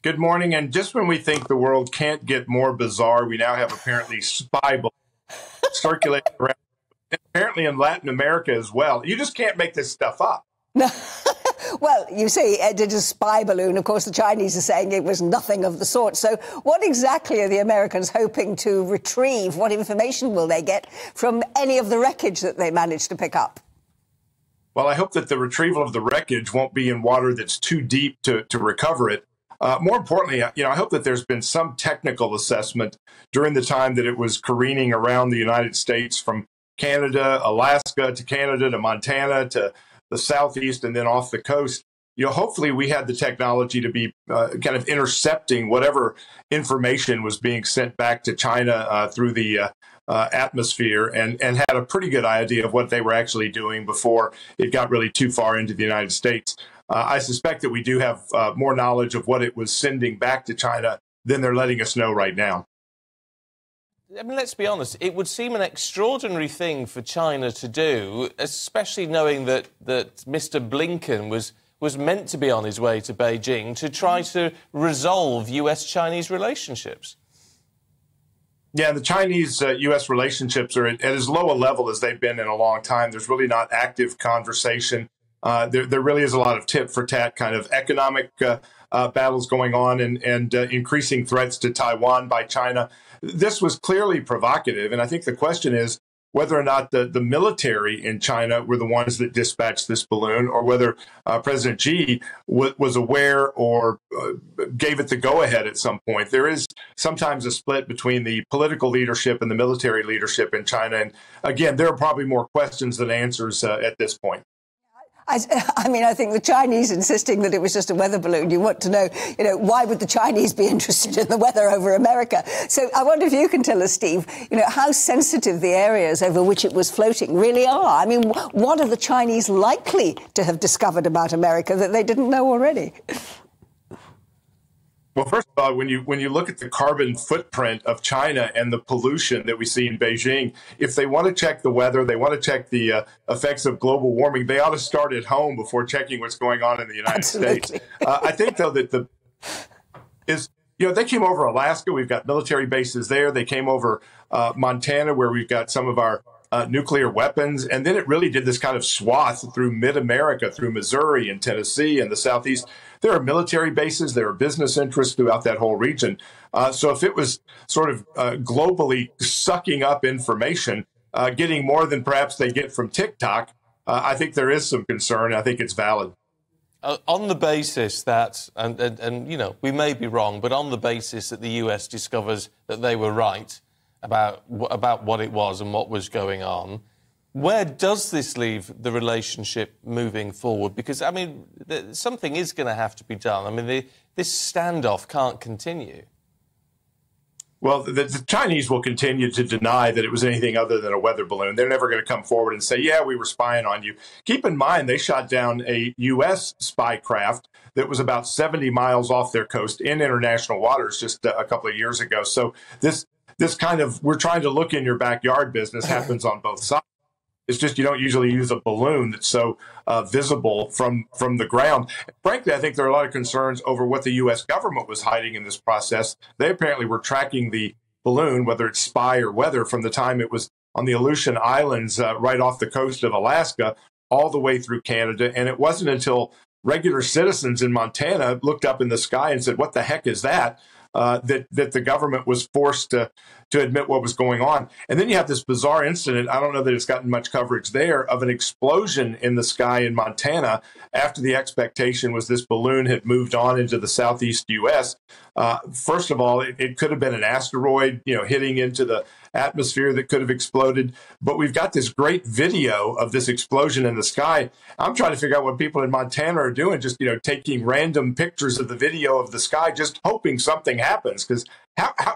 Good morning. And just when we think the world can't get more bizarre, we now have apparently spy balloons circulating around, apparently in Latin America as well. You just can't make this stuff up. No. Well, you say it is a spy balloon. Of course, the Chinese are saying it was nothing of the sort. So what exactly are the Americans hoping to retrieve? What information will they get from any of the wreckage that they managed to pick up? Well, I hope that the retrieval of the wreckage won't be in water that's too deep to recover it. More importantly, I hope that there's been some technical assessment during the time that it was careening around the United States from Canada, Alaska to Canada to Montana to the southeast and then off the coast. Hopefully we had the technology to be kind of intercepting whatever information was being sent back to China through the atmosphere and had a pretty good idea of what they were actually doing before it got really too far into the United States. I suspect that we do have more knowledge of what it was sending back to China than they're letting us know right now. I mean, let's be honest, it would seem an extraordinary thing for China to do, especially knowing that Mr. Blinken was meant to be on his way to Beijing to try to resolve US-Chinese relationships. Yeah, the Chinese-U.S. relationships are at as low a level as they've been in a long time. There's really not active conversation. There really is a lot of tit-for-tat kind of economic battles going on and increasing threats to Taiwan by China. This was clearly provocative, and I think the question is whether or not the military in China were the ones that dispatched this balloon, or whether President Xi was aware or gave it the go-ahead at some point. There is sometimes a split between the political leadership and the military leadership in China. And again, there are probably more questions than answers at this point. I mean, I think the Chinese insisting that it was just a weather balloon. You want to know, why would the Chinese be interested in the weather over America? So I wonder if you can tell us, Steve, how sensitive the areas over which it was floating really are. I mean, what are the Chinese likely to have discovered about America that they didn't know already? Well, first of all, when you look at the carbon footprint of China and the pollution that we see in Beijing, if they want to check the weather, they want to check the effects of global warming, they ought to start at home before checking what's going on in the United States. I think, though, that they came over Alaska. We've got military bases there. They came over Montana, where we've got some of our nuclear weapons. And then it really did this kind of swath through mid-America, through Missouri and Tennessee and the Southeast. There are military bases, there are business interests throughout that whole region. So if it was sort of globally sucking up information, getting more than perhaps they get from TikTok, I think there is some concern. I think it's valid. On the basis that, and we may be wrong, but on the basis that the US discovers that they were right about what it was and what was going on, where does this leave the relationship moving forward? Because, I mean, something is going to have to be done. I mean, this standoff can't continue. Well, the Chinese will continue to deny that it was anything other than a weather balloon. They're never going to come forward and say, yeah, we were spying on you. Keep in mind, they shot down a U.S. spy craft that was about 70 miles off their coast in international waters just a couple of years ago. So this kind of, we're trying to look in your backyard business happens on both sides. It's just you don't usually use a balloon that's so visible from the ground. Frankly, I think there are a lot of concerns over what the U.S. government was hiding in this process. They apparently were tracking the balloon, whether it's spy or weather, from the time it was on the Aleutian Islands right off the coast of Alaska all the way through Canada. And it wasn't until regular citizens in Montana looked up in the sky and said, what the heck is that? That the government was forced to admit what was going on. And then you have this bizarre incident, I don't know that it's gotten much coverage there, of an explosion in the sky in Montana after the expectation was this balloon had moved on into the southeast U.S. First of all, it could have been an asteroid, hitting into the atmosphere that could have exploded. But we've got this great video of this explosion in the sky. I'm trying to figure out what people in Montana are doing, just, taking random pictures of the video of the sky, just hoping something happens. Because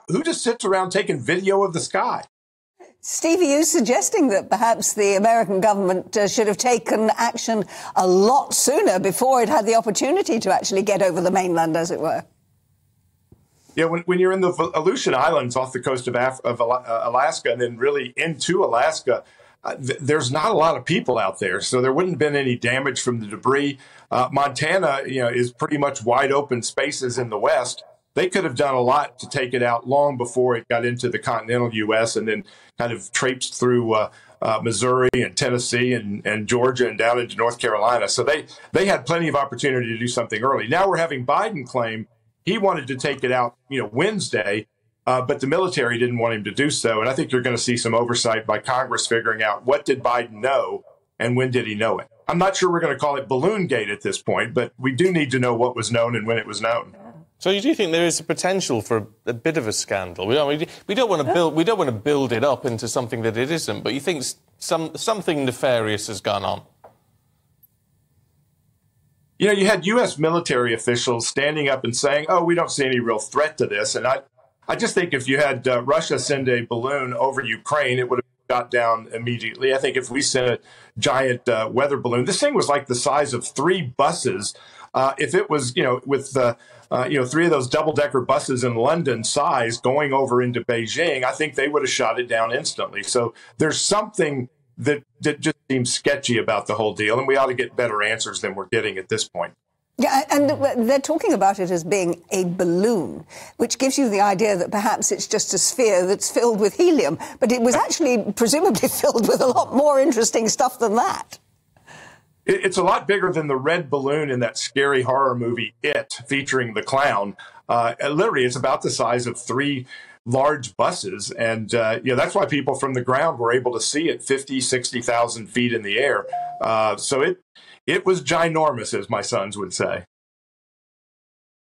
who just sits around taking video of the sky? Steve, are you suggesting that perhaps the American government should have taken action a lot sooner before it had the opportunity to actually get over the mainland, as it were? Yeah, when you're in the Aleutian Islands off the coast of Alaska and then really into Alaska, there's not a lot of people out there, so there wouldn't have been any damage from the debris. Montana, is pretty much wide open spaces in the west. They could have done a lot to take it out long before it got into the continental U.S. and then kind of traipsed through Missouri and Tennessee and Georgia and down into North Carolina. So they had plenty of opportunity to do something early. Now we're having Biden claim he wanted to take it out, Wednesday, but the military didn't want him to do so. And I think you're going to see some oversight by Congress figuring out what did Biden know and when did he know it. I'm not sure we're going to call it Balloon Gate at this point, but we do need to know what was known and when it was known. So you do think there is a potential for a bit of a scandal? We don't want to build it up into something that it isn't, but you think something nefarious has gone on? You had U.S. military officials standing up and saying, "Oh, we don't see any real threat to this." And I just think if you had Russia send a balloon over Ukraine, it would have shot down immediately. I think if we sent a giant weather balloon, this thing was like the size of 3 buses. If it was, with 3 of those double-decker buses in London size going over into Beijing, I think they would have shot it down instantly. So there's something that just seems sketchy about the whole deal, and we ought to get better answers than we're getting at this point. Yeah, and they're talking about it as being a balloon, which gives you the idea that perhaps it's just a sphere that's filled with helium. But it was actually presumably filled with a lot more interesting stuff than that. It's a lot bigger than the red balloon in that scary horror movie, It, featuring the clown. Literally, it's about the size of 3 large buses. And, that's why people from the ground were able to see it 50, 60,000 feet in the air. So it was ginormous, as my sons would say.